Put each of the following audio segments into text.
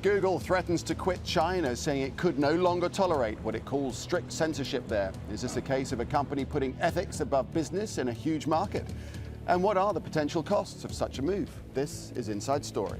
Google threatens to quit China, saying it could no longer tolerate what it calls strict censorship there. Is this a case of a company putting ethics above business in a huge market? And what are the potential costs of such a move? This is Inside Story.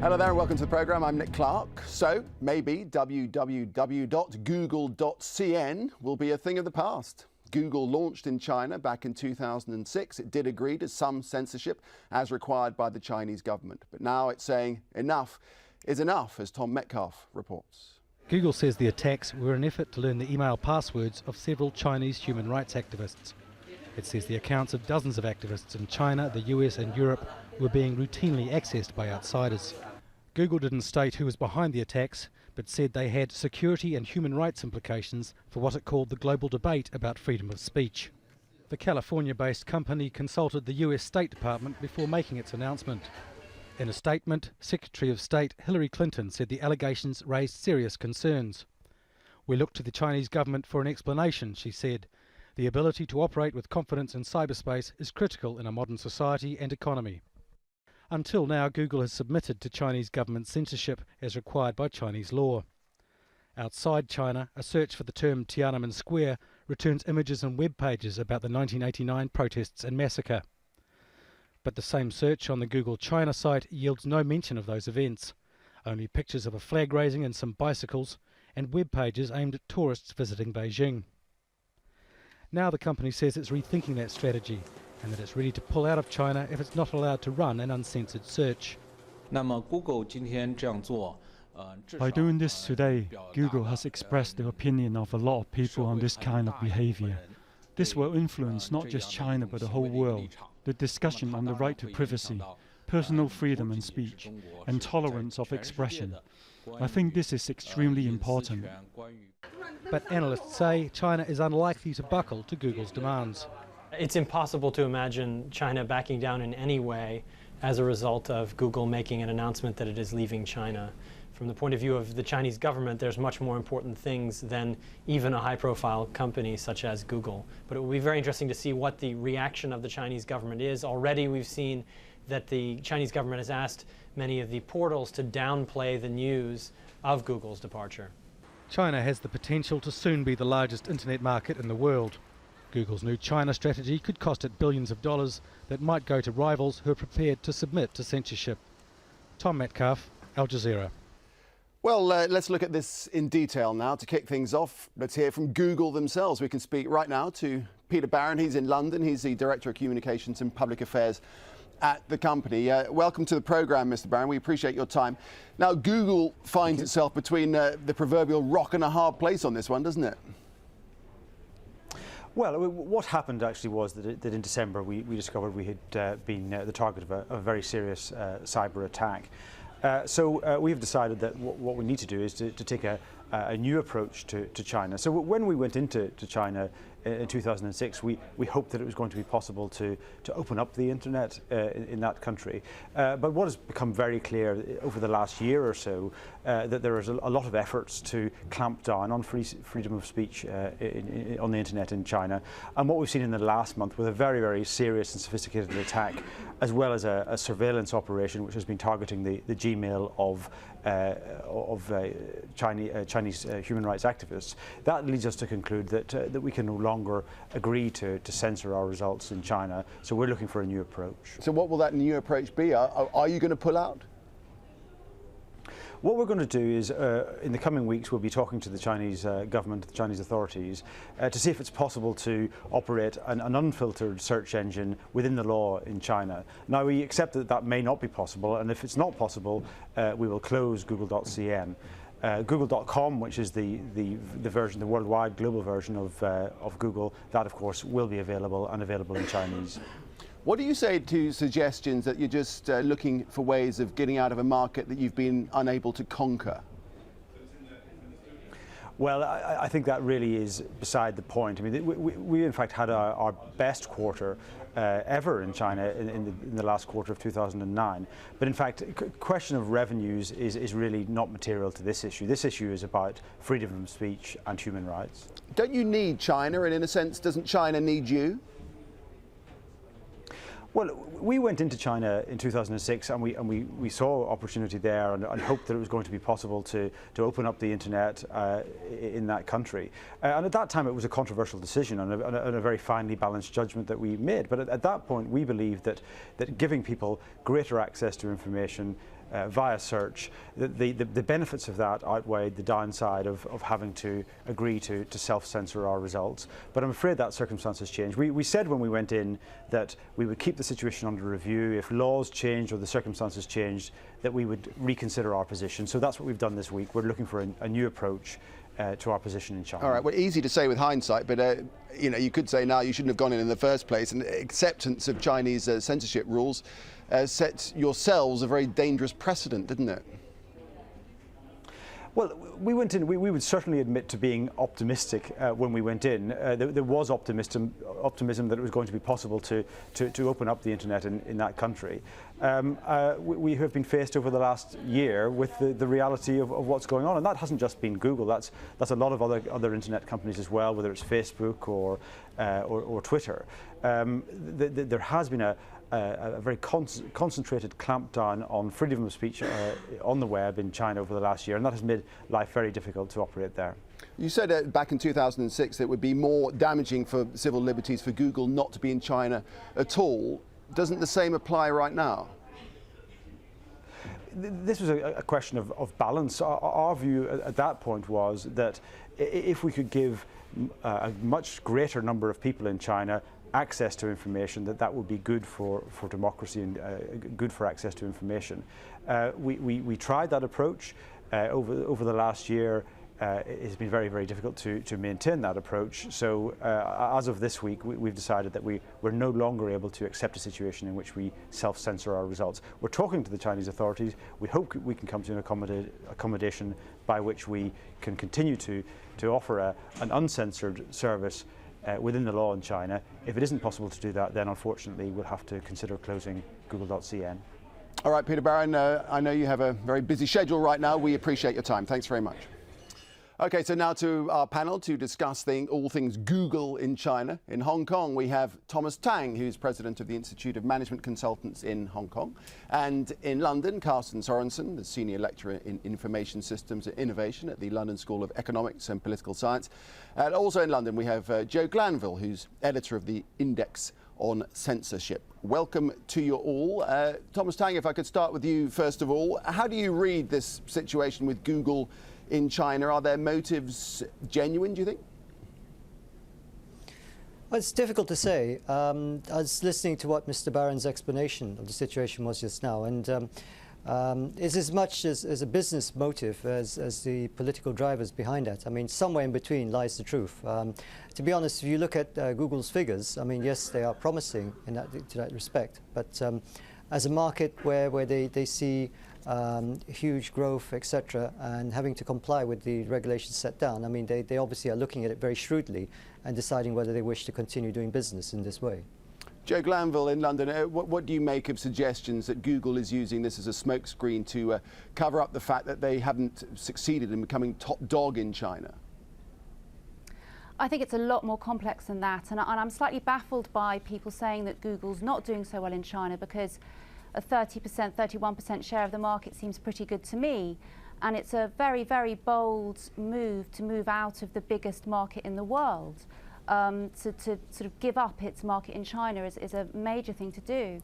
Hello there and welcome to the programme. I'm Nick Clark. So maybe www.google.cn will be a thing of the past. Google launched in China back in 2006. It did agree to some censorship as required by the Chinese government. But now it's saying enough is enough, as Tom Metcalf reports. Google says the attacks were an effort to learn the email passwords of several Chinese human rights activists. It says the accounts of dozens of activists in China, the US and Europe were being routinely accessed by outsiders. Google didn't state who was behind the attacks, but said they had security and human rights implications for what it called the global debate about freedom of speech. The California-based company consulted the US State Department before making its announcement. In a statement, Secretary of State Hillary Clinton said the allegations raised serious concerns. "We look to the Chinese government for an explanation," she said. "The ability to operate with confidence in cyberspace is critical in a modern society and economy." Until now, Google has submitted to Chinese government censorship as required by Chinese law. Outside China, a search for the term Tiananmen Square returns images and web pages about the 1989 protests and massacre. But the same search on the Google China site yields no mention of those events, only pictures of a flag raising and some bicycles, and web pages aimed at tourists visiting Beijing. Now the company says it's rethinking that strategy, and that it's ready to pull out of China if it's not allowed to run an uncensored search. By doing this today, Google has expressed the opinion of a lot of people on this kind of behavior. This will influence not just China but the whole world. The discussion on the right to privacy, personal freedom and speech, and tolerance of expression. I think this is extremely important. But analysts say China is unlikely to buckle to Google's demands. It's impossible to imagine China backing down in any way as a result of Google making an announcement that it is leaving China. From the point of view of the Chinese government, there's much more important things than even a high-profile company such as Google. But it will be very interesting to see what the reaction of the Chinese government is. Already we've seen that the Chinese government has asked many of the portals to downplay the news of Google's departure. China has the potential to soon be the largest internet market in the world. Google's new China strategy could cost it billions of dollars that might go to rivals who are prepared to submit to censorship. Tom Metcalf, Al Jazeera. Well, let's look at this in detail now. To kick things off, let's hear from Google themselves. We can speak right now to Peter Barron. He's in London. He's the Director of Communications and Public Affairs at the company. Welcome to the programme, Mr. Barron. We appreciate your time. Now, Google finds itself between the proverbial rock and a hard place on this one, doesn't it? Well, what happened actually was that in December we discovered we had been the target of a very serious cyber attack. So we've decided that what we need to do is to take a new approach to China. So when we went into China in 2006, we hoped that it was going to be possible to open up the internet in that country. But what has become very clear over the last year or so, that there is a lot of efforts to clamp down on freedom of speech on the internet in China. And what we've seen in the last month with a very, very serious and sophisticated attack, as well as a surveillance operation which has been targeting the Gmail of Chinese human rights activists, that leads us to conclude that we can no longer agree to censor our results in China. So we're looking for a new approach. So what will that new approach be? Are you going to pull out? What we're going to do is, in the coming weeks, we'll be talking to the Chinese government, the Chinese authorities, to see if it's possible to operate an unfiltered search engine within the law in China. Now, we accept that that may not be possible, and if it's not possible, we will close Google.cn. Google.com, which is the version, the worldwide global version of Google, that of course will be available and available in Chinese. What do you say to suggestions that you're just looking for ways of getting out of a market that you've been unable to conquer? Well, I think that really is beside the point. I mean, we in fact had our best quarter ever in China in the last quarter of 2009. But in fact, question of revenues is really not material to this issue. This issue is about freedom of speech and human rights. Don't you need China, and in a sense, doesn't China need you? Well, we went into China in 2006 and we saw opportunity there and hoped that it was going to be possible to open up the internet in that country. And at that time it was a controversial decision and a very finely balanced judgment that we made. But at that point we believed that giving people greater access to information via search, the benefits of that outweighed the downside of having to agree to self-censor our results. But I'm afraid that circumstances changed. We said when we went in that we would keep the situation under review. If laws changed or the circumstances changed, that we would reconsider our position. So that's what we've done this week. We're looking for a new approach to our position in China. All right, well, easy to say with hindsight, but you could say now you shouldn't have gone in the first place. And acceptance of Chinese censorship rules set yourselves a very dangerous precedent, didn't it? Well, we went in, we would certainly admit to being optimistic when we went in. There was optimism that it was going to be possible to open up the internet in that country. We have been faced over the last year with the reality of what's going on, and that hasn't just been Google. That's a lot of other internet companies as well, whether it's Facebook or Twitter. There has been a very concentrated clampdown on freedom of speech on the web in China over the last year, and that has made life very difficult to operate there. You said back in 2006 that it would be more damaging for civil liberties for Google not to be in China at all. Doesn't the same apply right now? This was a question of balance. Our view at that point was that if we could give a much greater number of people in China access to information, that would be good for democracy and good for access to information. We tried that approach over the last year. It's been very, very difficult to maintain that approach. So as of this week, we've decided that we're no longer able to accept a situation in which we self-censor our results. We're talking to the Chinese authorities. We hope we can come to an accommodation by which we can continue to offer an uncensored service within the law in China. If it isn't possible to do that, then unfortunately we'll have to consider closing google.cn. All right, Peter Barron, I know you have a very busy schedule right now. We appreciate your time. Thanks very much. Okay, so now to our panel to discuss all things Google in China. In Hong Kong, we have Thomas Tang, who's president of the Institute of Management Consultants in Hong Kong. And in London, Carsten Sorenson, the senior lecturer in Information Systems and Innovation at the London School of Economics and Political Science. And also in London, we have Joe Glanville, who's editor of the Index on Censorship. Welcome to you all. Thomas Tang, if I could start with you first of all. How do you read this situation with Google in China? Are their motives genuine, do you think? Well, it's difficult to say. I was listening to what Mr. Barron's explanation of the situation was just now, and it's as much as a business motive as the political drivers behind that. I mean, somewhere in between lies the truth. To be honest, if you look at Google's figures, I mean, yes, they are promising in to that respect, but as a market where they see huge growth, etc., and having to comply with the regulations set down, I mean, they obviously are looking at it very shrewdly and deciding whether they wish to continue doing business in this way. Joe Glanville in London, what do you make of suggestions that Google is using this as a smokescreen to cover up the fact that they haven't succeeded in becoming top dog in China? I think it's a lot more complex than that, and I'm slightly baffled by people saying that Google's not doing so well in China, because a 30%, 31% share of the market seems pretty good to me. And it's a very, very bold move to move out of the biggest market in the world. To sort of give up its market in China is a major thing to do.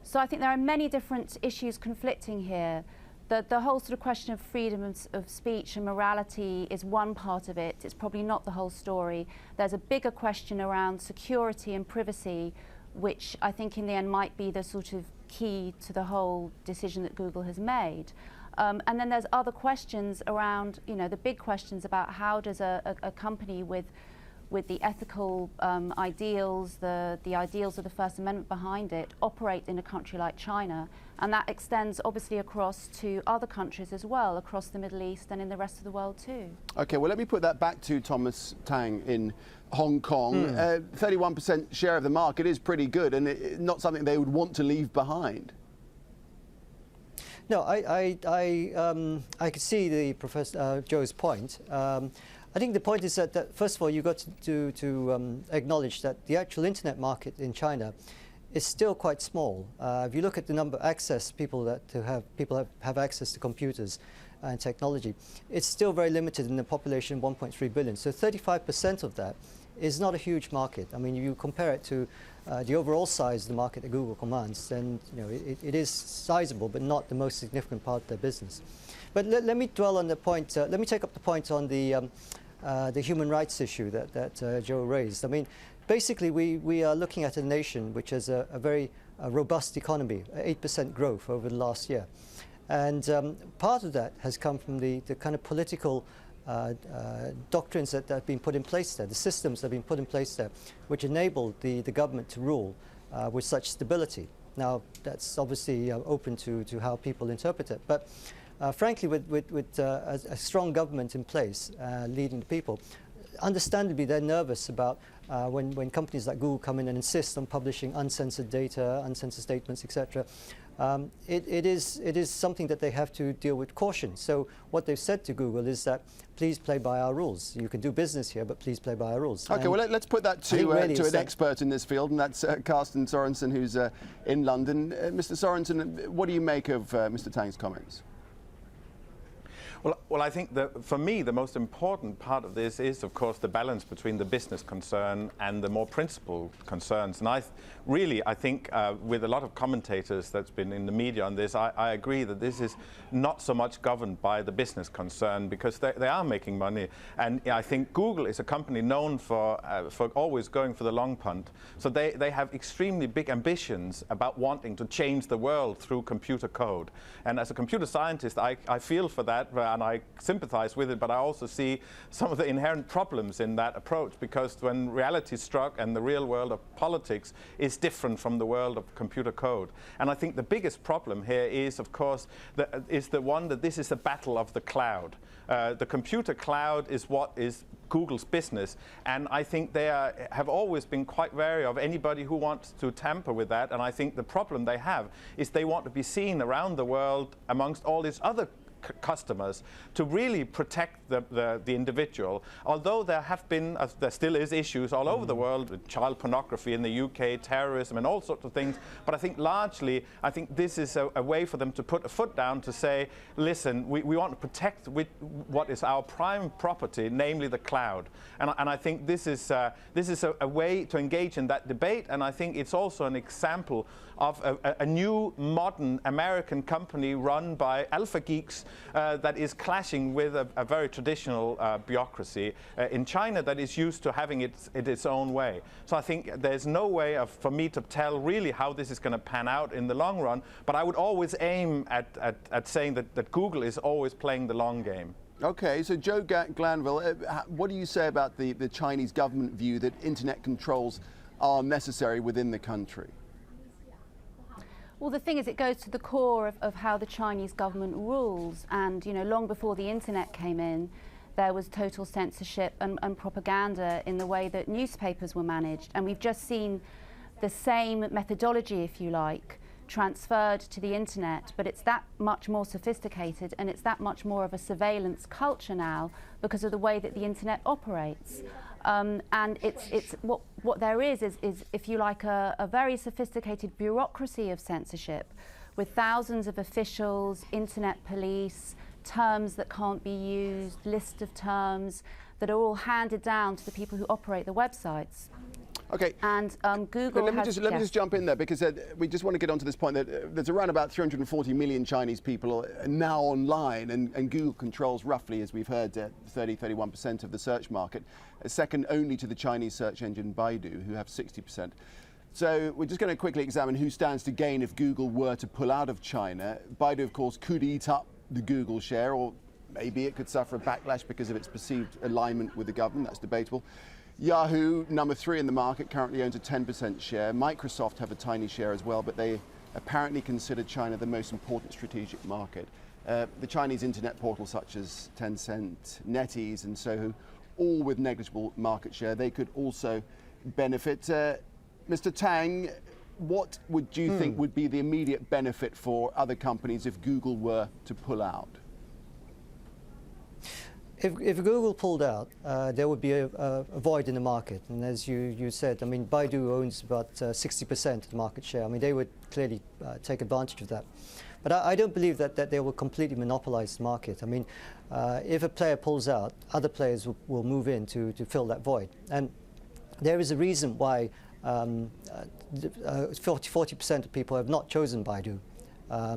So I think there are many different issues conflicting here. The whole sort of question of freedom of speech and morality is one part of it. It's probably not the whole story. There's a bigger question around security and privacy, which I think in the end might be the sort of key to the whole decision that Google has made. And then there's other questions around, the big questions about how does a company with with the ethical ideals, the ideals of the First Amendment behind it, operate in a country like China. And that extends obviously across to other countries as well, across the Middle East and in the rest of the world too. Okay, well, let me put that back to Thomas Tang in Hong Kong. 31% share of the market is pretty good, and not something they would want to leave behind. No, I could see the Professor Joe's point. I think the point is that first of all, you've got to acknowledge that the actual internet market in China is still quite small. If you look at the number of access people have access to computers and technology, it's still very limited in the population 1.3 billion. So 35% of that is not a huge market. I mean, you compare it to the overall size of the market that Google commands, then it is sizable, but not the most significant part of their business. But let me dwell on the point. Let me take up the point on the human rights issue that Joe raised. I mean, basically, we are looking at a nation which has a very robust economy, 8% growth over the last year. And part of that has come from the kind of political doctrines that have been put in place there, the systems that have been put in place there, which enabled the government to rule with such stability. Now, that's obviously open to how people interpret it. But frankly, with a strong government in place leading the people, understandably, they're nervous about when companies like Google come in and insist on publishing uncensored data, uncensored statements, etc. It is something that they have to deal with caution. So what they've said to Google is that please play by our rules. You can do business here, but please play by our rules. Okay, well, let's put that to an expert in this field, and that's Carsten Sorenson, who's in London. Mr. Sorenson, what do you make of Mr. Tang's comments? Well, I think that for me, the most important part of this is, of course, the balance between the business concern and the more principled concerns. And I think with a lot of commentators that's been in the media on this, I agree that this is not so much governed by the business concern, because they are making money. And I think Google is a company known for always going for the long punt. So they have extremely big ambitions about wanting to change the world through computer code. And as a computer scientist, I feel for that. And I sympathize with it, but I also see some of the inherent problems in that approach, because when reality struck and the real world of politics is different from the world of computer code. And I think the biggest problem here is, of course, the one that this is a battle of the cloud. The computer cloud is what is Google's business, and I think they have always been quite wary of anybody who wants to tamper with that. And I think the problem they have is they want to be seen around the world amongst all these other customers to really protect the individual. Although there have been, there still is issues all over the world with child pornography in the UK, terrorism and all sorts of things, but I think largely, I think this is a way for them to put a foot down to say, listen, we want to protect what is our prime property, namely the cloud. And I think this is a way to engage in that debate, and I think it's also an example of a new modern American company run by alpha geeks that is clashing with a very traditional bureaucracy in China that is used to having it its own way. So I think there's no way for me to tell really how this is going to pan out in the long run, but I would always aim at saying that Google is always playing the long game. Okay, so Joe Glanville, what do you say about the Chinese government view that internet controls are necessary within the country? Well, the thing is, it goes to the core of how the Chinese government rules. And, long before the internet came in, there was total censorship and propaganda in the way that newspapers were managed. And we've just seen the same methodology, if you like, transferred to the internet, but it's that much more sophisticated, and it's that much more of a surveillance culture now because of the way that the internet operates. And it's what there is, if you like, a very sophisticated bureaucracy of censorship with thousands of officials, internet police, terms that can't be used, list of terms that are all handed down to the people who operate the websites. Okay. And Google let me just jump in there, because we just want to get onto this point that there's around about 340 million Chinese people now online, and Google controls roughly, as we've heard, 31% of the search market, second only to the Chinese search engine Baidu, who have 60%. So we're just going to quickly examine who stands to gain if Google were to pull out of China. Baidu, of course, could eat up the Google share, or maybe it could suffer a backlash because of its perceived alignment with the government. That's debatable. Yahoo, number 3 in the market, currently owns a 10% share. Microsoft have a tiny share as well, but they apparently consider China the most important strategic market. The Chinese internet portals such as Tencent, NetEase and Sohu, all with negligible market share, they could also benefit. Mr. Tang, what would you think would be the immediate benefit for other companies if Google were to pull out? If Google pulled out, there would be a void in the market. And as you said, I mean, Baidu owns about 60% of the market share. I mean, they would clearly take advantage of that. But I don't believe that they will completely monopolize the market. I mean, if a player pulls out, other players will move in to fill that void. And there is a reason why 40% of people have not chosen Baidu.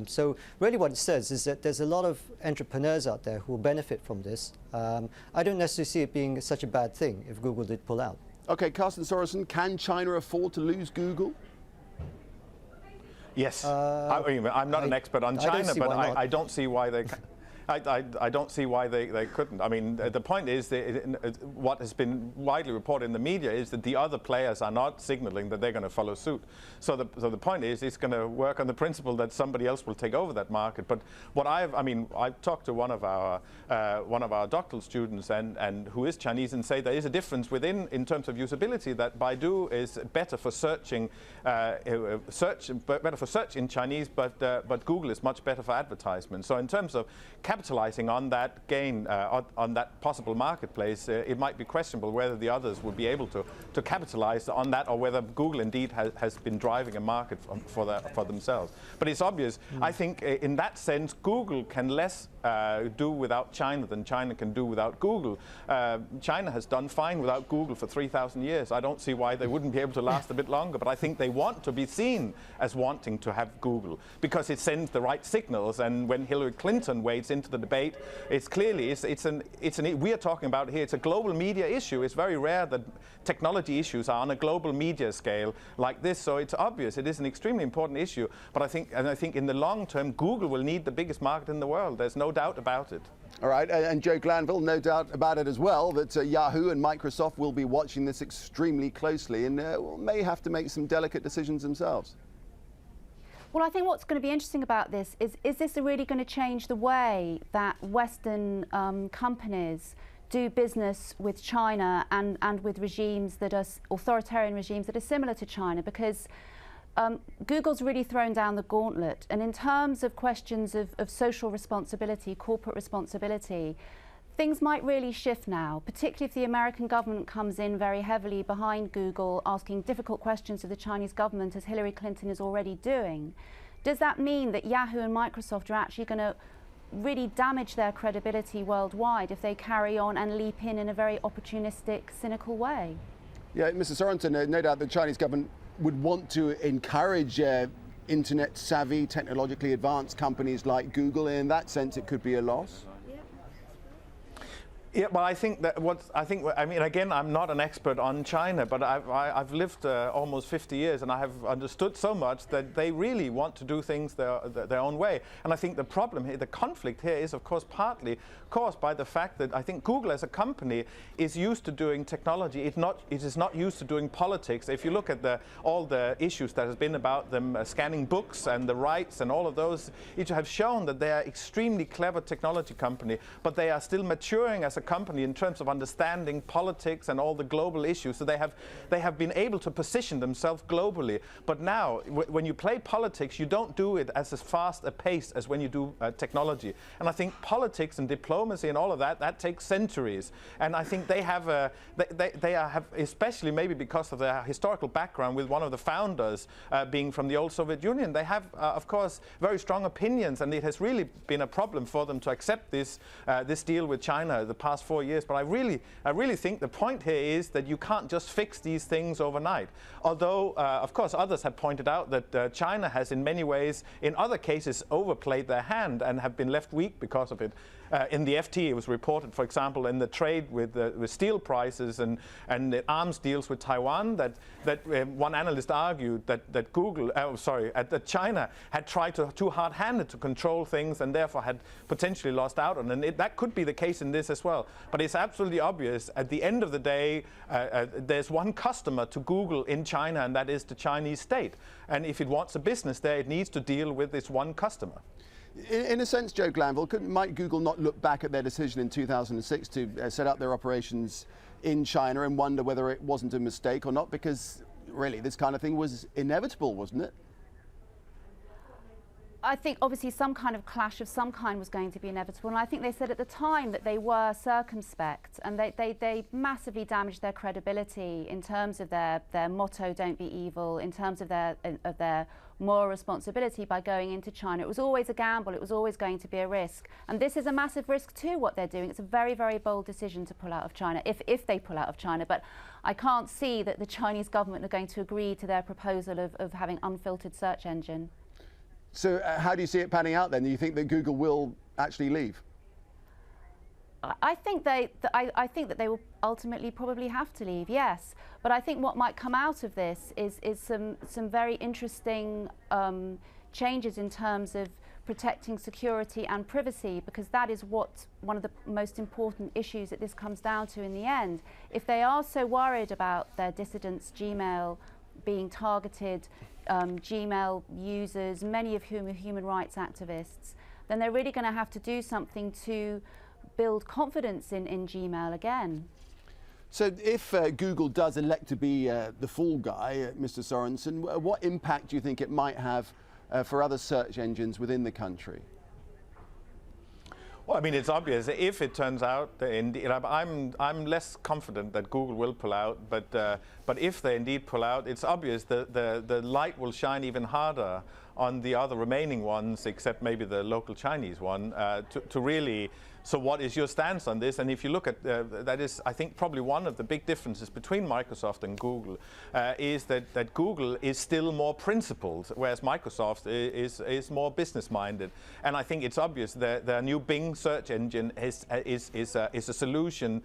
So really what it says is that there's a lot of entrepreneurs out there who will benefit from this. I don't necessarily see it being such a bad thing if Google did pull out. Okay, Carsten Sorenson, can China afford to lose Google? Yes. I'm not an expert on China, but I don't see why they I don't see why they couldn't. I mean, the point is that what has been widely reported in the media is that the other players are not signaling that they're going to follow suit. So the point is it's going to work on the principle that somebody else will take over that market. But what I've talked to one of our doctoral students and who is Chinese and say there is a difference in terms of usability, that Baidu is better for searching, better for search in Chinese, but Google is much better for advertisement. So in terms of capitalizing on that gain, on that possible marketplace, it might be questionable whether the others would be able to capitalize on that, or whether Google indeed has been driving a market for themselves. But it's obvious, I think in that sense, Google can less do without China than China can do without Google. China has done fine without Google for 3,000 years. I don't see why they wouldn't be able to last a bit longer, but I think they want to be seen as wanting to have Google because it sends the right signals. And when Hillary Clinton wades into the debate, it's clearly we are talking about here, it's a global media issue. It's very rare that technology issues are on a global media scale like this, so it's obvious it is an extremely important issue. But I think in the long term, Google will need the biggest market in the world. There's no doubt about it. All right, and Joe Glanville, no doubt about it as well, that Yahoo and Microsoft will be watching this extremely closely and may have to make some delicate decisions themselves. Well, I think what's going to be interesting about this is this really going to change the way that Western companies do business with China and with regimes that are authoritarian regimes that are similar to China, because Google's really thrown down the gauntlet. And in terms of questions of social responsibility, corporate responsibility, things might really shift now, particularly if the American government comes in very heavily behind Google, asking difficult questions of the Chinese government, as Hillary Clinton is already doing. Does that mean that Yahoo and Microsoft are actually going to really damage their credibility worldwide if they carry on and leap in a very opportunistic, cynical way? Yeah, Mr. Sorenson, no doubt the Chinese government would want to encourage internet-savvy, technologically advanced companies like Google. In that sense, it could be a loss. Yeah, well, I think I mean, again, I'm not an expert on China, but I've lived almost 50 years, and I have understood so much that they really want to do things their own way. And I think the problem here, the conflict here, is of course partly caused by the fact that I think Google as a company is used to doing technology. It is not used to doing politics. If you look at all the issues that has been about them scanning books and the rights and all of those, it have shown that they are extremely clever technology company, but they are still maturing as a company in terms of understanding politics and all the global issues. So they have been able to position themselves globally. But now, when you play politics, you don't do it as fast a pace as when you do technology. And I think politics and diplomacy and all of that takes centuries. And I think they have especially maybe because of their historical background with one of the founders being from the old Soviet Union, they have of course very strong opinions, and it has really been a problem for them to accept this deal with China the past 4 years. But I really think the point here is that you can't just fix these things overnight. Although, of course, others have pointed out that China has in many ways, in other cases, overplayed their hand and have been left weak because of it. in the FT, it was reported, for example, in the trade with steel prices and the arms deals with Taiwan, that one analyst argued that that China had tried too hard-handed to control things and therefore had potentially lost out on. And that could be the case in this as well. But it's absolutely obvious. At the end of the day, there's one customer to Google in China, and that is the Chinese state. And if it wants a business there, it needs to deal with this one customer. In a sense, Joe Glanville, might Google not look back at their decision in 2006 to set up their operations in China and wonder whether it wasn't a mistake or not? Because really, this kind of thing was inevitable, wasn't it? I think obviously some kind of clash of some kind was going to be inevitable, and I think they said at the time that they were circumspect, and they massively damaged their credibility in terms of their motto, "Don't be evil," in terms of their moral responsibility by going into China. It was always a gamble, it was always going to be a risk, and this is a massive risk too, what they're doing. It's a very, very bold decision to pull out of China, if they pull out of China, but I can't see that the Chinese government are going to agree to their proposal of having unfiltered search engine. So how do you see it panning out then? Do you think that Google will actually leave? I think that they will ultimately probably have to leave, yes. But I think what might come out of this is some very interesting changes in terms of protecting security and privacy, because that is one of the most important issues that this comes down to in the end. If they are so worried about their dissidents, Gmail being targeted, Gmail users, many of whom are human rights activists, then they're really going to have to do something to build confidence in Gmail again. So if Google does elect to be the fall guy, Mr. Sorenson, what impact do you think it might have for other search engines within the country? Well, I mean, it's obvious. If it turns out, I'm less confident that Google will pull out. But if they indeed pull out, it's obvious that the light will shine even harder on the other remaining ones, except maybe the local Chinese one, to really. So what is your stance on this? And if you look at, that is, I think, probably one of the big differences between Microsoft and Google, is that Google is still more principled, whereas Microsoft is more business-minded. And I think it's obvious that the new Bing search engine is a solution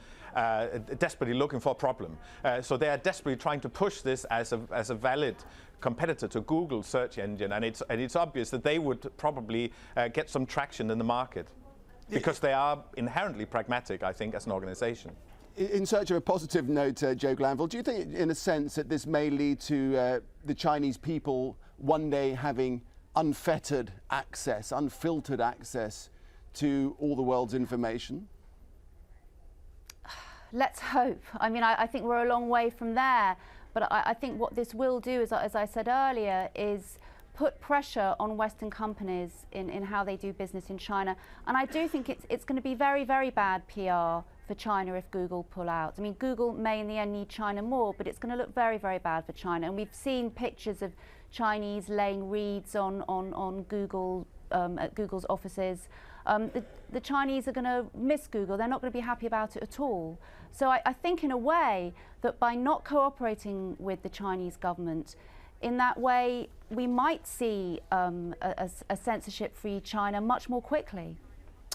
desperately looking for a problem. So they are desperately trying to push this as a valid competitor to Google's search engine, and it's obvious that they would probably get some traction in the market. Because they are inherently pragmatic, I think, as an organization. In search of a positive note, Joe Glanville, do you think, in a sense, that this may lead to the Chinese people one day having unfettered access, unfiltered access to all the world's information? Let's hope. I mean, I think we're a long way from there, but I think what this will do, as I said earlier, is put pressure on Western companies in how they do business in China. And I do think it's going to be very, very bad PR for China if Google pull out. I mean, Google may in the end need China more, but it's going to look very, very bad for China. And we've seen pictures of Chinese laying reeds on Google, at Google's offices. The Chinese are going to miss Google. They're not going to be happy about it at all. So I think in a way that by not cooperating with the Chinese government, in that way, we might see a censorship-free China much more quickly.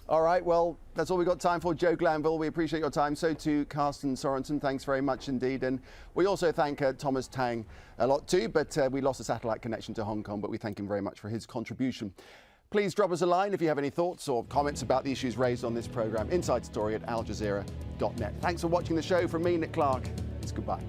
All right, well, that's all we've got time for. Joe Glanville, we appreciate your time. So too, Carsten Sorenson, thanks very much indeed. And we also thank Thomas Tang a lot too, but we lost a satellite connection to Hong Kong, but we thank him very much for his contribution. Please drop us a line if you have any thoughts or comments about the issues raised on this programme. Inside Story at aljazeera.net. Thanks for watching the show. From me, Nick Clark, it's goodbye.